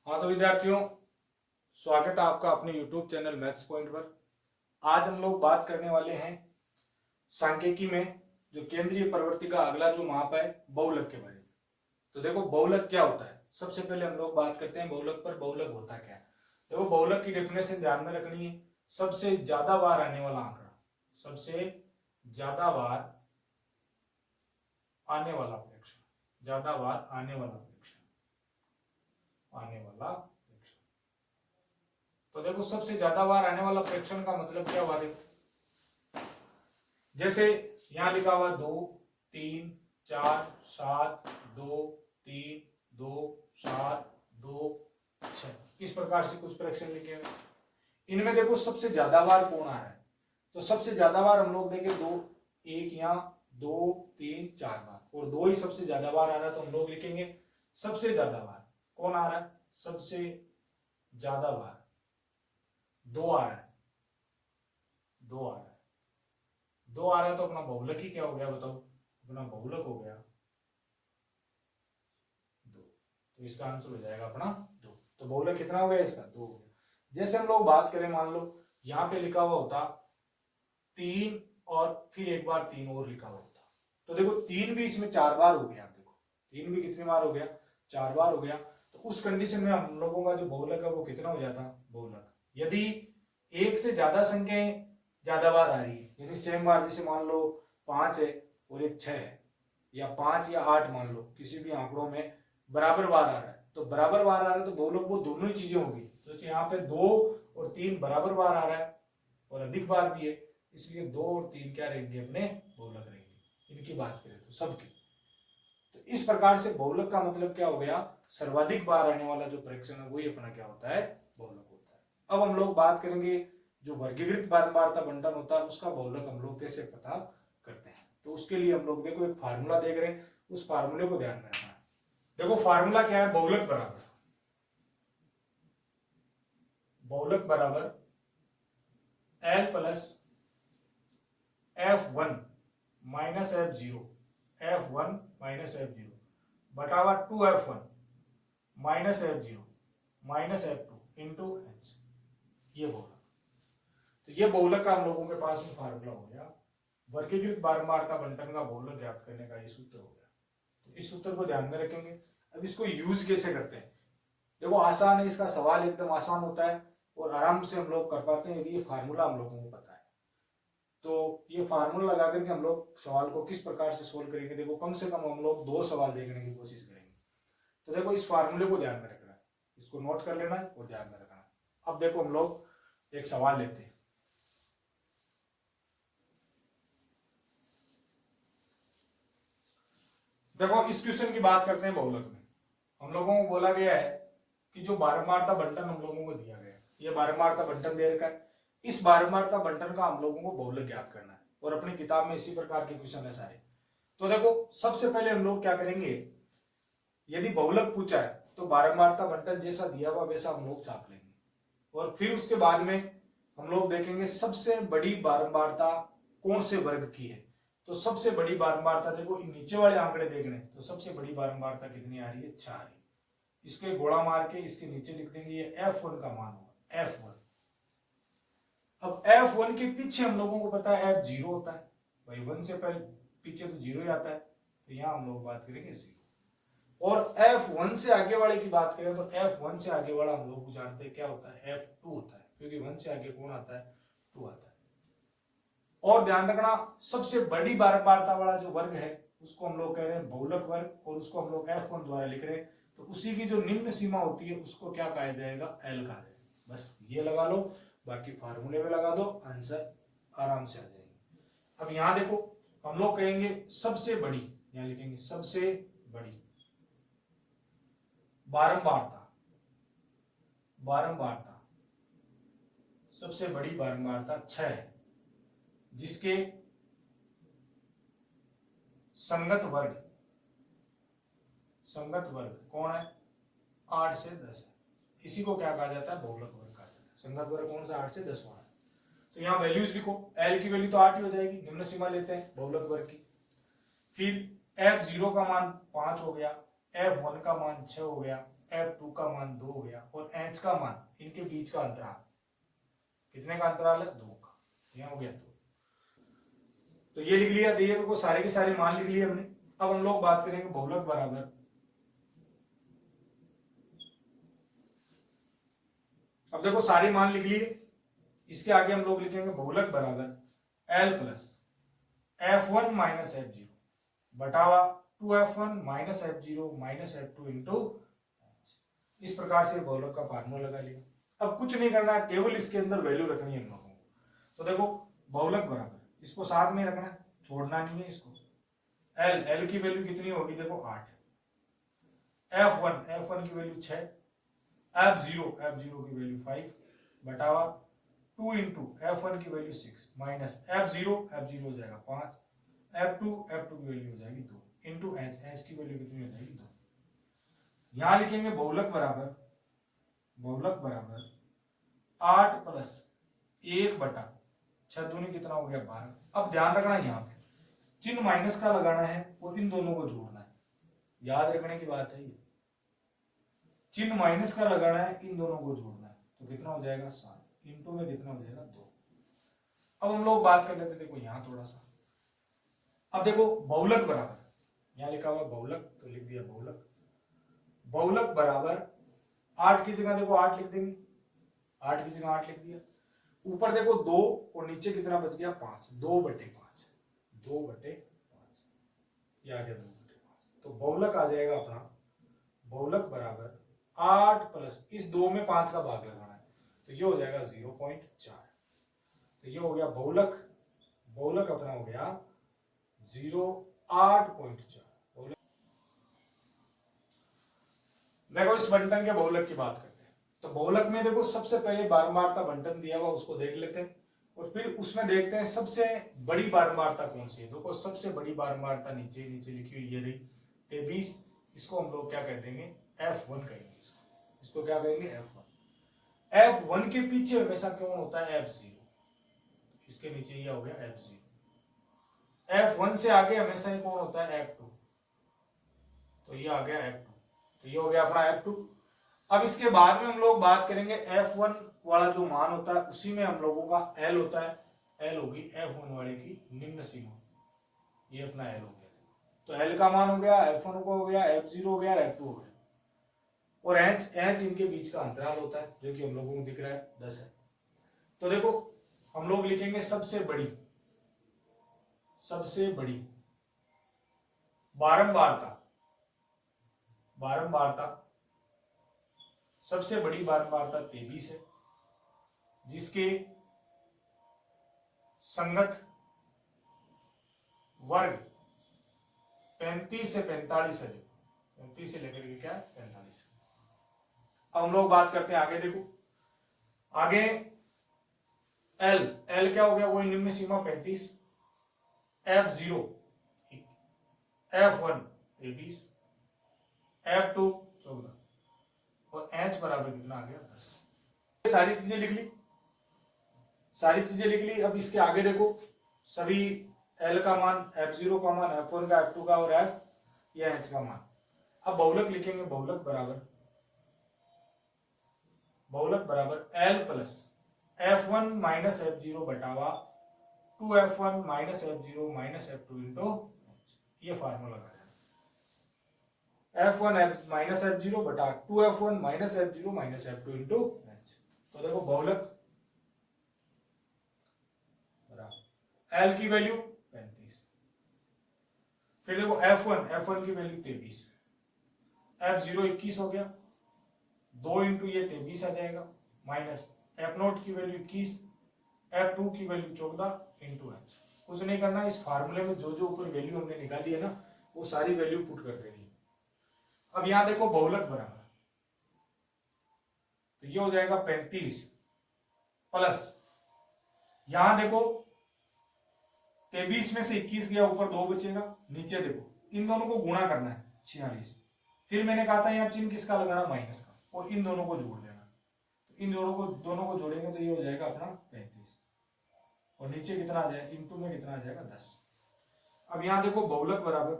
हाँ तो विद्यार्थियों, स्वागत है आपका अपने YouTube चैनल मैथ्स पॉइंट पर। आज हम लोग बात करने वाले हैं सांख्यिकी में जो केंद्रीय प्रवृत्ति का अगला जो माप है बहुलक के बारे में। तो देखो बहुलक क्या होता है, सबसे पहले हम लोग बात करते हैं बहुलक पर। बहुलक होता क्या है? देखो बहुलक की डेफिनेशन ध्यान में रखनी है। सबसे ज्यादा बार आने वाला आंकड़ा, सबसे ज्यादा बार आने वाला प्रेक्षण, ज्यादा बार आने वाला प्रेक्षण, आने वाला प्रेक्षण। तो देखो सबसे ज्यादा बार आने वाला प्रेक्षण का मतलब क्या हुआ? देखो जैसे यहां लिखा हुआ 2 3 4 7 2 3 2 7 2 6, इस प्रकार से कुछ प्रेक्षण लिखे हुए। इनमें देखो सबसे ज्यादा बार कौन आ रहा है? तो सबसे ज्यादा बार हम लोग देखें दो, एक यहाँ 2 3 4 बार, और दो ही सबसे ज्यादा बार आ रहा है, तो हम लोग लिखेंगे सबसे ज्यादा बार कौन आ रहा है? सबसे ज्यादा बार दो आ रहा है, दो आ रहा है, दो आ रहा है, तो अपना बहुलक ही क्या हो गया बताओ? अपना बहुलक हो गया दो। तो इसका आंसर हो जाएगा अपना दो। तो बहुलक कितना हो गया इसका? दो हो गया। जैसे हम लोग बात करें, मान लो यहाँ पे लिखा हुआ होता 3 और फिर एक बार 3 और लिखा हुआ होता, तो देखो 3 भी इसमें 4 बार हो गया। देखो 3 भी कितनी बार हो गया? 4 बार हो गया। तो उस कंडीशन में हम लोगों का जो बहुलक है वो कितना हो जाता? बहुलक। यदि एक से ज्यादा संख्याएं ज्यादा बार आ रही है, यानी सेम बार, जैसे मान लो 5 है और एक 6 है, या 5 या 8, मान लो किसी भी आंकड़ों में बराबर बार आ रहा है, तो बराबर बार आ रहा है तो बहुलक वो दोनों ही चीजें होंगी। तो यहाँ पे 2 और 3 बराबर बार आ रहा है और अधिक बार भी है, इसलिए 2 और 3 क्या रहेंगे? अपने बहुलक रहेंगे। इनकी बात करें तो सबकी। तो इस प्रकार से बहुलक का मतलब क्या हो गया? सर्वाधिक बार आने वाला जो प्रेक्षण है वही अपना क्या होता है? बहुलक होता है। अब हम लोग बात करेंगे जो वर्गीकृत बारंबारता बंटन होता है उसका बहुलक हम लोग कैसे पता करते हैं। तो उसके लिए हम लोग देखो एक फार्मूला देख रहे हैं, उस फार्मूले को ध्यान में रखना है। देखो फार्मूला क्या है? बहुलक बराबर, बहुलक बराबर L plus F1 minus F0, F1 minus F0 बटावा 2F1 minus F0 minus F2 into H। ये बहुलक। तो ये बहुलक का हम लोगों के पास में फार्मूला हो गया। वर्गीकृत बारंबारता बंटन का बहुलक ज्ञात करने का ये सूत्र हो गया। तो इस सूत्र को ध्यान में रखेंगे। अब इसको यूज कैसे करते हैं? देखो आसान है, इसका सवाल एकदम आसान होता है और आराम से हम लोग कर पाते हैं यदि ये फार्मूला हम लोगों को पता है। तो ये फार्मूला लगा करके हम लोग सवाल को किस प्रकार से सोल्व करेंगे, देखो कम से कम हम लोग 2 सवाल देखने की कोशिश करेंगे। तो देखो इस फार्मूले को ध्यान में रखना है, इसको नोट कर लेना है और ध्यान में रखना है। अब देखो हम लोग एक सवाल लेते हैं। देखो इस क्वेश्चन की बात करते हैं बहुलक में। हम लोगों को बोला गया है कि जो बारंबारता बंटन हम लोगों को दिया गया है, ये बारंबारता बंटन दे रखा है, इस बारंबारता बंटन का हम लोगों को बहुलक ज्ञात करना है और अपनी किताब में इसी प्रकार के क्वेश्चन है सारे। तो देखो सबसे पहले हम लोग क्या करेंगे, यदि बहुलक पूछा है तो बारंबारता बंटन जैसा दिया हुआ वैसा हम लोग छाप लेंगे, और फिर उसके बाद में हम लोग देखेंगे सबसे बड़ी बारंबारता कौन से वर्ग की है। तो सबसे बड़ी बारंबारता देखो नीचे वाले आंकड़े देखने, तो सबसे बड़ी बारंबारता कितनी आ रही है? 6 आ रही है। इसके गोला मार के इसके नीचे लिख देंगे ये F1 का मान होगा, F1। अब F1 के पीछे हम लोगों को पता है F0 होता है भाई, 1 से पहले पीछे तो 0 ही आता है, तो यहां हम लोग बात करेंगे 0। और F1 से आगे वाले की बात करें तो F1 से आगे वाला हम लोग जानते हैं क्या होता है? F2 होता है, क्योंकि 1 से आगे कौन आता है? 2 आता है। और ध्यान रखना सबसे बड़ी बारंबारता वाला जो वर्ग है उसको हम लोग कह रहे हैं बहुलक वर्ग, और उसको हम लोग F1 द्वारा लिख रहे हैं। तो उसी की जो निम्न सीमा होती है उसको क्या कहा जाएगा? L कहा जाएगा। बस ये लगा लो, बाकी फार्मूले में लगा दो, आंसर आराम से आ जाएगी। अब यहां देखो हम लोग कहेंगे सबसे बड़ी, यहां लिखेंगे सबसे बड़ी बारंबारता, बारंबारता सबसे बड़ी बारंबारता 6 है, जिसके संगत वर्ग, संगत वर्ग कौन है? 8 से 10 है। इसी को क्या कहा जाता है? बहुलक वर्ग कहा जाता है। संगत वर्ग कौन सा? 8 से 10 वाला। तो यहाँ वैल्यूज लिखो, L की वैल्यू तो 8 ही हो जाएगी, निम्न सीमा लेते हैं बहुलक वर्ग की। फिर F0 का मान 5 हो गया, F1 का मान 6 हो गया, F2 का मान 2 हो गया और H का मान, इनके बीच का अंतराल, कितने का अंतराल है? 2 का। यह हो गया 2। तो ये लिख लिया, देखिए तो सारे के सारे मान लिख लिए हमने। अब हम लोग बात करेंगे बहुलक बराबर, अब देखो सारे मान लिख लिए, इसके आगे हम लोग लिखेंगे बहुलक बराबर L plus F1 minus F0 बटावा 2F1 minus F0 minus F2 into, इस प्रकार से बहुलक का फार्मूला लगा लिया। अब कुछ नहीं करना है, केवल इसके अंदर वैल्यू रखनी है हम लोगों को। तो देखो बहुलक बराबर, इसको साथ में रखना है, छोड़ना नहीं है इसको। L की वैल्यू कितनी होगी? देखो 8, F1 की वैल्यू 6, F0 की वैल्यू 5 बटावा 2 इंटू F1 की वैल्यू 6 माइनस F0 हो जाएगा 5, F2 की वैल्यू हो जाएगी 2 इंटू H की वैल्यू कितनी हो जाएगी? 2। यहां लिखेंगे बहुलक बराबर 8 प्लस 1 बटा 6 दूनी कितना हो गया? 12। अब ध्यान रखना, यहाँ पे चिन्ह माइनस का लगाना है और इन दोनों को जोड़ना है, याद रखने की बात है ये। चिन्ह माइनस का लगाना है, इन दोनों को जोड़ना है, तो कितना हो जाएगा? 7 इंटू में कितना हो जाएगा? 2। अब हम लोग बात कर लेते हैं, देखो यहां थोड़ा सा, अब देखो बहुलक बराबर, यहां लिखा हुआ बहुलक तो लिख दिया बहुलक बराबर 8 की जगह देखो 8 लिख देंगे, 8 की जगह 8 लिख दिया, ऊपर देखो 2 और नीचे कितना बच गया? 5, 2/5, 2/5, ये आ गया 2/5। तो बहुलक आ जाएगा अपना, बहुलक बराबर 8 प्लस इस 2 में 5 का भाग लगाना है, तो ये हो जाएगा 0.4। तो ये हो गया बहुलक अपना हो गया 8.4। देखो इस बंटन के बहुलक की बात करते हैं। तो बहुलक में देखो सबसे पहले बारंबारता बंटन दिया हुआ, उसको देख लेते हैं और फिर उसमें देखते हैं सबसे बड़ी बारंबारता कौन सी है। देखो सबसे बड़ी बारंबारता नीचे लिखी हुई ये रही 23, इसको हम लोग क्या कह देंगे? F1 कहेंगे। इसको क्या कहेंगे? F1। F1 के पीछे हमेशा कौन होता है? F0। इसके नीचे ये हो गया F0। F1 से आगे हमेशा ही कौन होता है? F2। तो ये आ गया F2, तो ये हो गया अपना F2। अब इसके बाद में हम लोग बात करेंगे F1 वाला जो मान होता है उसी में हम लोगों का L होता है, L होगी F1 वाले की निम्न सीमा, ये अपना L हो गया। तो L का मान हो गया, F1 को हो गया, F0 हो गया, F2 हो गया, और H इनके बीच का अंतराल होता है जो कि हम लोगों को दिख रहा है 10 है। तो देखो हम लोग लिखेंगे सबसे बड़ी बारंबारता सबसे बड़ी बारंबारता 23 है, जिसके संगत वर्ग 35 से 45 है। 35 से लेकर के क्या है? 45। अब हम लोग बात करते हैं आगे। देखो आगे L क्या हो गया? वही निम्न सीमा 35, F0 F1 23, F2 14 और H बराबर कितना आ गया? 10। सारी चीजें लिख ली। अब इसके आगे देखो सभी L का मान, F0 का मान, F1 का, F2 का और या H का मान। अब बहुलक लिखेंगे, बहुलक बराबर L plus F1 minus F0 बटावा 2F1 minus F0 minus F2 into ये फार्मूला लगा F1 माइनस F0 बटा 2F1 minus F0 minus F2 into H। तो देखो बहुलक L की वैल्यू 35, फिर देखो F1 की वैल्यू 23, F0 21 हो गया, 2 इंटू ये 23 आ जाएगा, माइनस F0 की वैल्यू 21, F2 की वैल्यू 14 इंटू H। कुछ नहीं करना, इस फार्मूले में जो जो ऊपर वैल्यू हमने निकाली है ना वो सारी वैल्यू पुट कर देनी है। अब यहां देखो बहुलक बराबर, तो ये हो जाएगा 35 प्लस, यहां देखो 23 में से 21 गया, ऊपर 2 बचेगा, नीचे देखो इन दोनों को गुणा करना है 46, फिर मैंने कहा था यहाँ चिन्ह किसका लगाना? माइनस का, और इन दोनों को जोड़ देना। तो इन दोनों को जोड़ेंगे तो ये हो जाएगा अपना 35, और नीचे कितना आ जाएगा? इंटू में कितना आ जाएगा? 10। अब यहां देखो बहुलक बराबर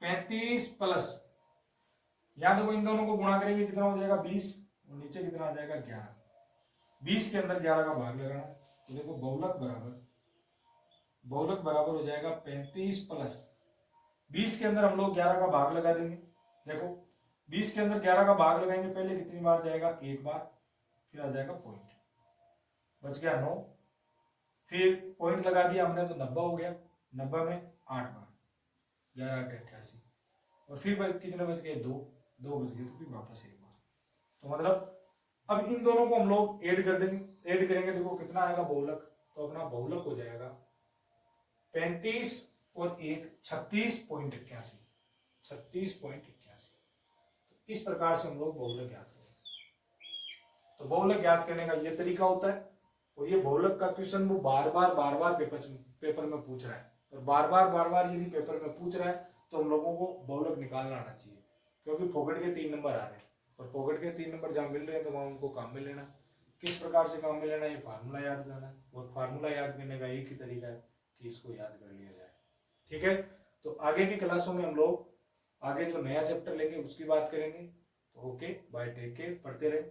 35 प्लस यहाँ देखो इन दोनों को गुणा करेंगे कितना हो जाएगा 20 और नीचे कितना आ जाएगा 11। 20 के अंदर 11 का भाग लगाना है तो देखो बहुलक बराबर हो जाएगा 35 प्लस 20 के अंदर हम लोग 11 का भाग लगा देंगे। देखो 20 के अंदर 11 का भाग लगाएंगे, पहले कितनी बार जाएगा, एक बार, फिर आ जाएगा पॉइंट, बच गया 9, फिर पॉइंट लगा दिया हमने तो 90 हो गया, 90 में 8 बार, 11 8 88, और फिर कितने बच गए, 2 बच गए, तो फिर वापस एक बार। तो मतलब अब इन दोनों को हम लोग ऐड कर देंगे, ऐड करेंगे देखो कितना आएगा बहुलक, तो अपना बहुलक हो जाएगा 35 और 1 36.81, 36.81। तो इस प्रकार से हम लोग बहुलक ज्ञात करेंगे। तो बहुलक ज्ञात करने का ये तरीका होता है, और ये बहुलक का क्वेश्चन वो बार बार पेपर में पूछ रहा है, और बार बार यदि पेपर में पूछ रहा है तो हम लोगों को बहुलक निकालना आना चाहिए, क्योंकि फोकट के 3 नंबर आ रहे हैं, और फोकट के 3 नंबर जहां मिल रहे हैं तो वहां उनको काम में लेना। किस प्रकार से काम में लेना, ये फार्मूला याद करना है, और फार्मूला याद करने का एक ही तरीका है कि इसको याद कर लिया जाए। ठीक है, तो आगे की क्लासों में हम लोग आगे जो नया चैप्टर लेंगे उसकी बात करेंगे। तो ओके, बाय, टेक केयर, पढ़ते रहे।